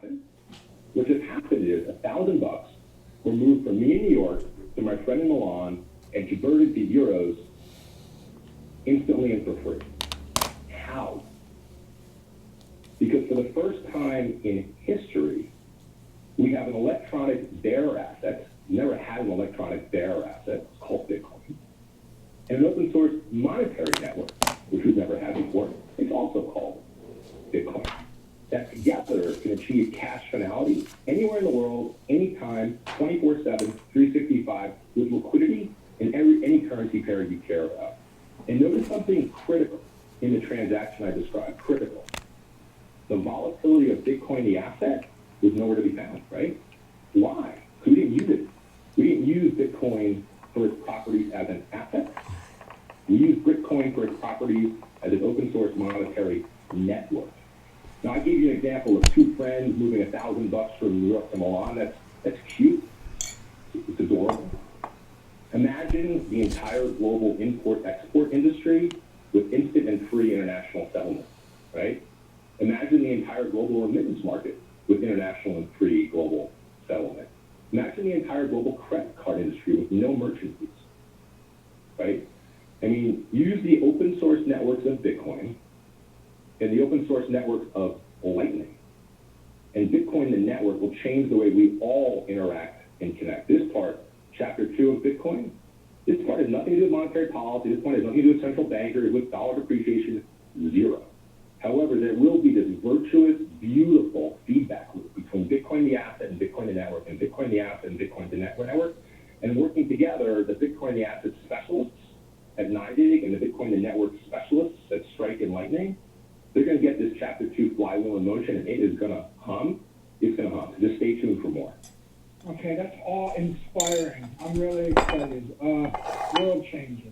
happened? What just happened is $1,000 were moved from me in New York to my friend in Milan and converted to euros instantly and for free. How? Because for the first time in history, we have an electronic bearer asset. Never had an electronic bearer asset. It's called Bitcoin. And an open source monetary network, which we've never had before. It's also called Bitcoin. That together can achieve cash finality anywhere in the world, anytime, 24/7, 365, with liquidity in any currency pair you care about. And notice something critical in the transaction I described, critical. The volatility of Bitcoin, the asset, was nowhere to be found, right? Why? We didn't use it. We didn't use Bitcoin for its properties as an asset. We used Bitcoin for its properties as an open source monetary network. Now, I gave you an example of two friends moving $1,000 from New York to Milan. That's cute. It's adorable. Imagine the entire global import-export industry with instant and free international settlement, right? Imagine the entire global remittance market with international and free global settlement. Imagine the entire global credit card industry with no merchant fees, right? I mean, use the open source networks of Bitcoin and the open source networks of Lightning. And Bitcoin, the network, will change the way we all interact and connect. This part, chapter 2 of Bitcoin, this part has nothing to do with monetary policy. This part has nothing to do with central bankers, with dollar depreciation, zero. However, there will be this virtuous, beautiful feedback loop between Bitcoin the asset and Bitcoin the network, and Bitcoin the asset and Bitcoin the network. And working together, the Bitcoin the asset specialists at NYDIG and the Bitcoin the network specialists at Strike and Lightning, they're going to get this chapter 2 flywheel in motion, and it is going to hum. It's going to hum. So just stay tuned for more. Okay, that's all inspiring. I'm really excited. World changing.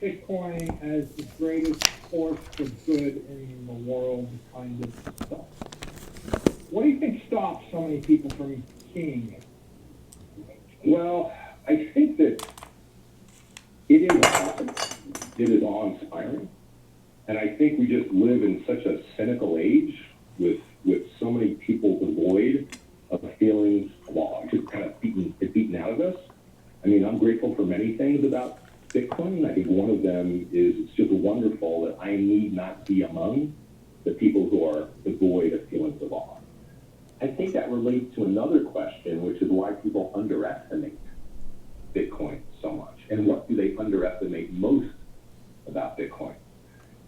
Bitcoin as the greatest force for good in the world kind of stuff. What do you think stops so many people from seeing it? Well, I think that it is awesome. It is awe-inspiring. And I think we just live in such a cynical age with so many people devoid of feelings of awe, just kind of beaten out of us. I mean, I'm grateful for many things about Bitcoin. I think one of them is it's just wonderful that I need not be among the people who are devoid of feelings of awe. I think that relates to another question, which is why people underestimate Bitcoin so much. And what do they underestimate most about Bitcoin?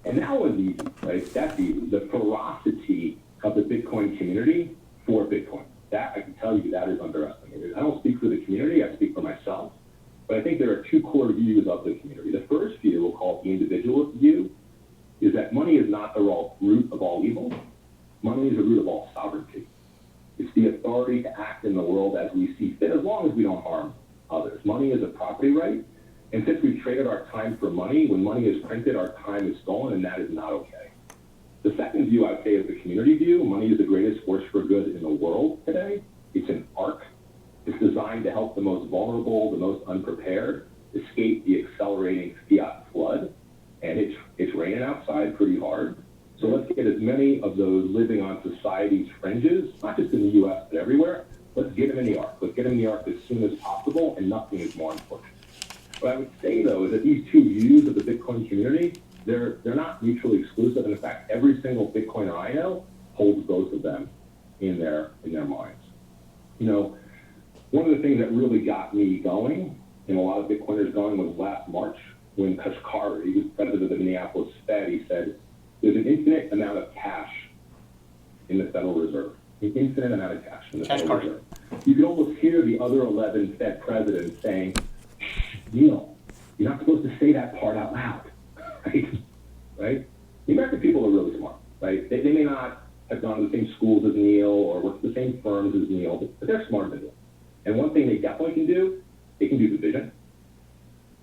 And that one's easy, right? That's easy. The ferocity of the Bitcoin community for Bitcoin. That, I can tell you, that is underestimated. I don't speak for the community, I speak for myself. But I think there are two core views of the community. The first view, we'll call it the individualist view, is that money is not the root of all evil. Money is the root of all sovereignty. It's the authority to act in the world as we see fit, as long as we don't harm others. Money is a property right, and since we've traded our time for money, when money is printed, our time is stolen, and that is not okay. The second view, I would say, is the community view. Money is the greatest force for good in the world today. It's an arc. It's designed to help the most vulnerable, the most unprepared, escape the accelerating fiat flood. And it's raining outside pretty hard. So let's get as many of those living on society's fringes, not just in the U.S., but everywhere. Let's get them in the arc. Let's get them in the arc as soon as possible, and nothing is more important. What I would say, though, is that these two views of the Bitcoin community, they're not mutually exclusive. And in fact, every single Bitcoiner I know holds both of them in their minds. You know, one of the things that really got me going, and a lot of Bitcoiners going, was last March when Kashkari, he was president of the Minneapolis Fed, he said, there's an infinite amount of cash in the Federal Reserve. An infinite amount of cash in the Federal Reserve. You can almost hear the other 11 Fed presidents saying, Neil, you're not supposed to say that part out loud, right? The American people are really smart, right? They may not have gone to the same schools as Neil or worked at the same firms as Neil, but they're smarter than Neil. And one thing they definitely can do, they can do division.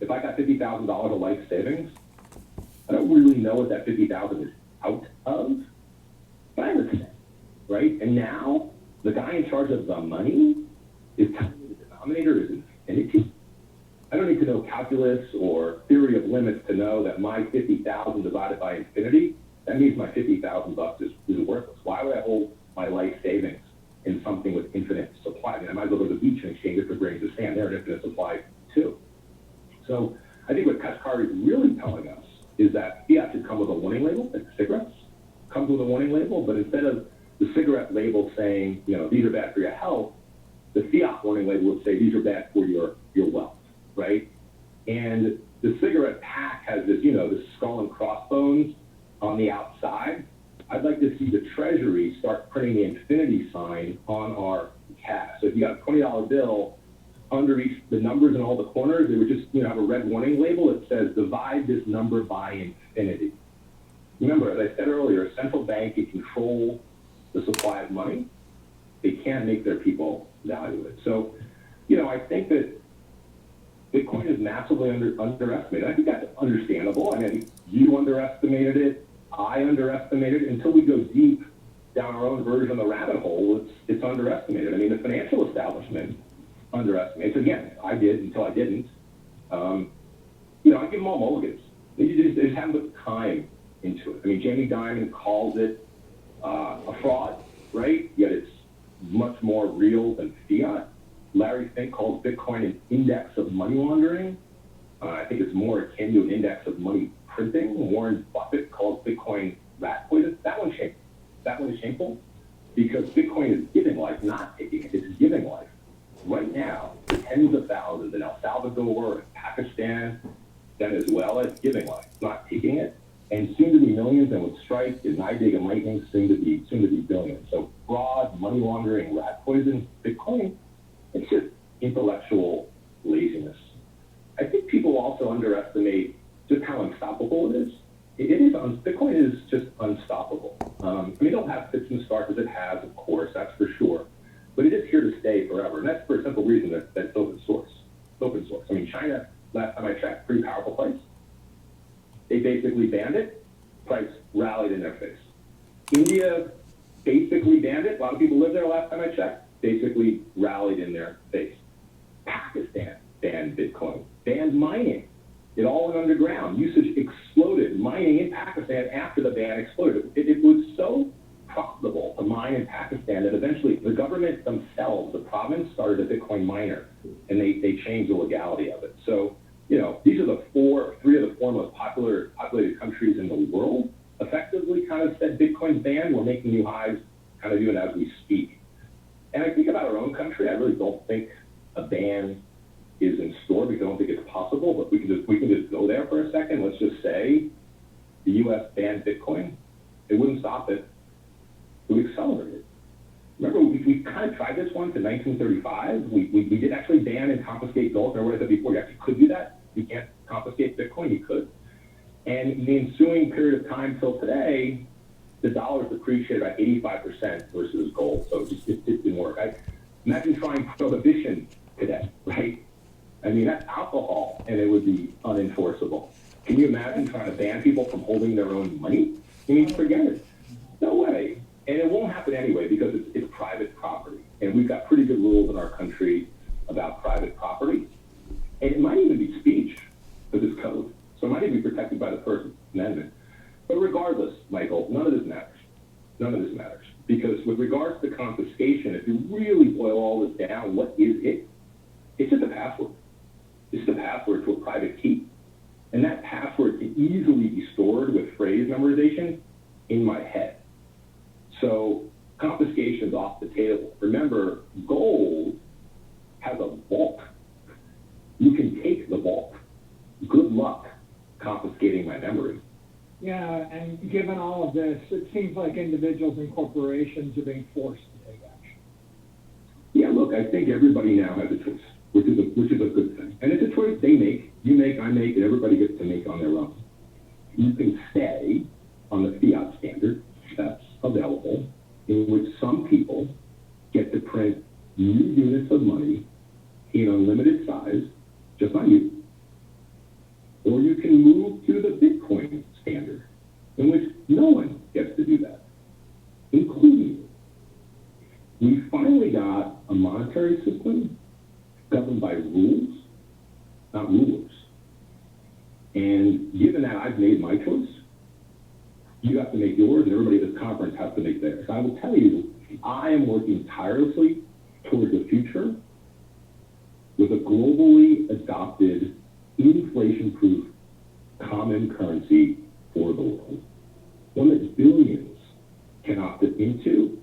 If I got $50,000 of life savings, I don't really know what that $50,000 is out of, but I would say, right? And now the guy in charge of the money is telling me the denominator is infinity. I don't need to know calculus or theory of limits to know that my 50,000 divided by infinity, that means my $50,000 is worthless. Why would I hold my life savings in something with infinite supply. I mean, I might as well go to the beach and exchange it for grains of sand. They're an infinite supply too. So I think what Kashkari is really telling us is that Fiat should come with a warning label, like cigarettes comes with a warning label, but instead of the cigarette label saying, you know, these are bad for your health, the Fiat warning label would say these are bad for your wealth, right? And the cigarette pack has this, you know, this skull and crossbones on the outside. I'd like to see the Treasury start printing the infinity sign on our cash. So if you got a $20 bill, under each, the numbers in all the corners, they would just, you know, have a red warning label that says, divide this number by infinity. Remember, as I said earlier, a central bank can control the supply of money. They can't make their people value it. So, you know, I think that Bitcoin is massively underestimated. I think that's understandable. I mean, you underestimated it. I underestimated it. Until we go deep down our own version of the rabbit hole, it's underestimated. I mean, the financial establishment underestimates. Again, I did until I didn't. You know, I give them all mulligans. They just haven't put time into it. I mean, Jamie Dimon calls it a fraud, right? Yet it's much more real than fiat. Larry Fink calls Bitcoin an index of money laundering. I think it's more akin to an index of money printing. Warren Buffett calls Bitcoin rat poison. That one's shameful. That one is shameful because Bitcoin is giving life, not taking it. It's giving life. Right now, the tens of thousands in El Salvador, Pakistan, Venezuela, it's giving life, not taking it. And soon to be millions, and with Strike and NYDIG and Lightning, soon to be billions. So fraud, money laundering, rat poison, Bitcoin, it's just intellectual laziness. I think people also underestimate just how unstoppable it is. Bitcoin is just unstoppable. I mean, it'll have fits and starts as it has, of course, that's for sure. But it is here to stay forever. And that's for a simple reason that it's open source. It's open source. I mean, China, last time I checked, pretty powerful place. They basically banned it. Price rallied in their face. India basically banned it. A lot of people live there last time I checked. Basically rallied in their face. Pakistan banned Bitcoin. Banned mining. It all went underground. Usage exploded. Mining in Pakistan after the ban exploded. It was so profitable to mine in Pakistan that eventually the government themselves, the province, started a Bitcoin miner, and they changed the legality of it. So, you know, these are three of the four most populated countries in the world effectively kind of said Bitcoin's banned. We're making new highs kind of even as we speak. And I think about our own country. I really don't think a ban is in store because I don't think it's possible, but we can just go there for a second. Let's just say the U.S. banned Bitcoin. It wouldn't stop it. It would accelerate it. Remember, we kind of tried this once in 1935. We did actually ban and confiscate gold. Remember what I said before? You actually could do that. You can't confiscate Bitcoin. You could. And in the ensuing period of time till today, the dollar's depreciated by 85% versus gold. So it didn't work. Imagine trying prohibition today, right? I mean, that's alcohol, and it would be unenforceable. Can you imagine trying to ban people from holding their own money? I mean, forget it. No way. And it won't happen anyway because it's private property. And we've got pretty good rules in our country about private property. And it might even be speech for this code. So it might even be protected by the First Amendment. But regardless, Michael, none of this matters. None of this matters. Because with regards to confiscation, if you really boil all this down, what is it? It's just a password. It's the password to a private key. And that password can easily be stored with phrase memorization in my head. So confiscation's off the table. Remember, gold has a vault. You can take the vault. Good luck confiscating my memory. Yeah, and given all of this, it seems like individuals and corporations are being forced to take action. Yeah, look, I think everybody now has a choice, which is a good thing. And it's a choice they make, you make, I make, and everybody gets to make on their own. You can stay on the fiat standard that's available, in which some people get to print new units of money in unlimited size, just like you. Or you can move to the Bitcoin standard, in which no one gets to do that, including you. We finally got a monetary system governed by rules, not rulers. And given that I've made my choice, you have to make yours, and everybody at this conference has to make theirs. I will tell you, I am working tirelessly towards a future with a globally adopted, inflation-proof common currency for the world, one that billions can opt into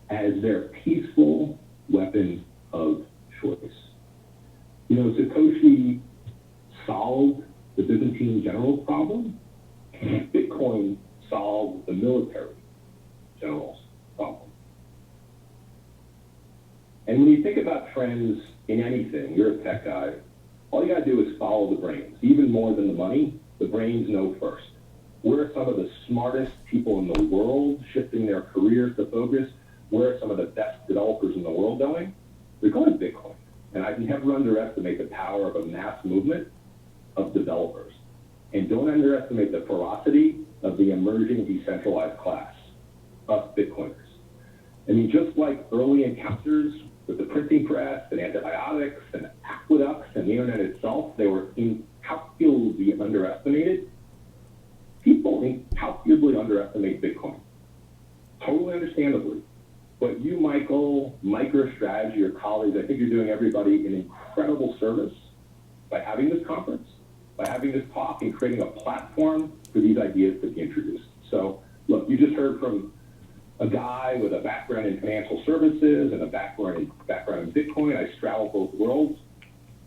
as their peaceful weapon of choice. You know, Satoshi solved the Byzantine general's problem. Bitcoin solved the military general's problem. And when you think about trends in anything, you're a tech guy, all you gotta do is follow the brains. Even more than the money, the brains know first. Where are some of the smartest people in the world shifting their careers to focus? Where are some of the best developers in the world going? They're going to Bitcoin. And I've never underestimate the power of a mass movement of developers. And don't underestimate the ferocity of the emerging decentralized class, us Bitcoiners. I mean, just like early encounters with the printing press and antibiotics and aqueducts and the internet itself, they were incalculably underestimated. People incalculably underestimate Bitcoin. Totally understandably. But you, Michael, MicroStrategy, your colleagues, I think you're doing everybody an incredible service by having this conference, by having this talk, and creating a platform for these ideas to be introduced. So, look, you just heard from a guy with a background in financial services and a background in Bitcoin. I straddle both worlds.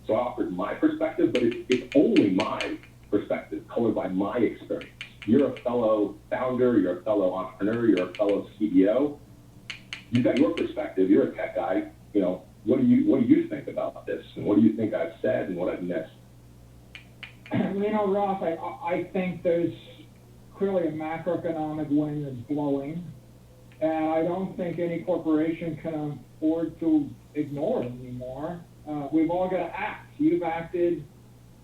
So I offered my perspective, but it's only my perspective, colored by my experience. You're a fellow founder, you're a fellow entrepreneur, you're a fellow CEO. You've got your perspective, you're a tech guy. You know, what do you think about this? And what do you think I've said and what I've missed? You know, Ross, I think there's clearly a macroeconomic wind that's blowing, and I don't think any corporation can afford to ignore it anymore. We've all got to act. You've acted,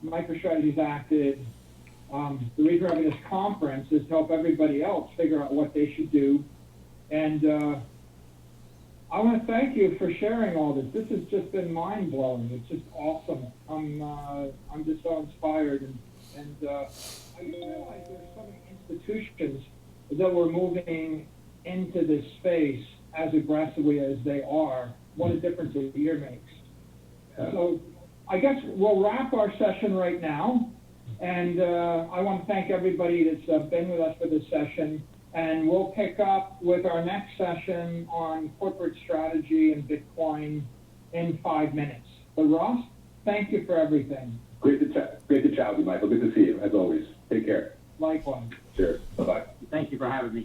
MicroStrategy's acted. The reason we're having this conference is to help everybody else figure out what they should do. And I want to thank you for sharing all this. This has just been mind-blowing. It's just awesome. I'm just so inspired. And I realize there's so many institutions that were moving into this space as aggressively as they are. What a difference a year makes. So I guess we'll wrap our session right now. And I want to thank everybody that's been with us for this session. And we'll pick up with our next session on corporate strategy and Bitcoin in 5 minutes. But Ross, thank you for everything. Great to chat with you, Michael. Good to see you, as always. Take care. Likewise. Cheers. Bye-bye. Thank you for having me.